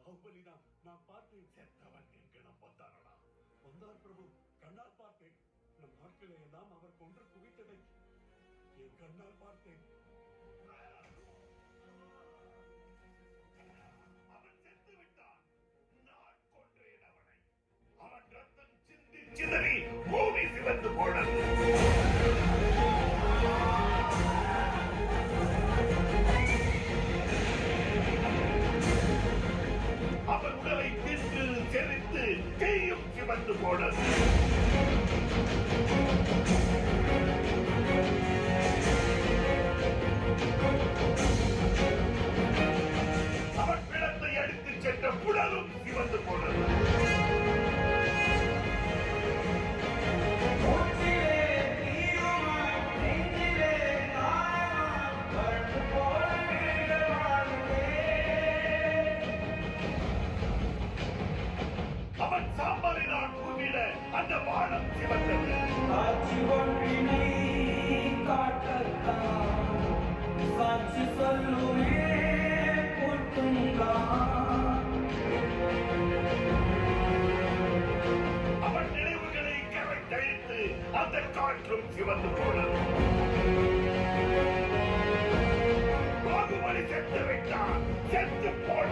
பாகுபலி தான். நான் பார்த்தேன். செத்தவன் எங்கனம் வந்தாரடா. வந்தார் பிரபு, கண்ணால் பார்த்தேன். நம் ஆட்களை எல்லாம் அவர் கொன்று குவித்ததை என் கண்ணால் பார்த்தேன். அவன் செத்து விட்டான். நான் கொன்றேன் அவனை. அவன் ரத்தம் சிந்தி சிதறி பூமி சிவந்து போனது. அவன் உடலை தின்று செறித்து தீயும் சிவந்து போனது. அவன் பிணத்தை அடித்து சென்ற புடலும் சிவந்து போனது. அவன் சாம்பலினால் கூவிட அந்த வானம் சிவந்தது. காட்சி ஒன்றினை காட்டத்தான் சாட்சி சொல்லுமே கூட்டுங்கா. அவன் நினைவுகளை கரைத்தழித்து அந்த காற்றும் சிவந்து போனது. பாகுபலி செத்து விட்டான். செத்து போன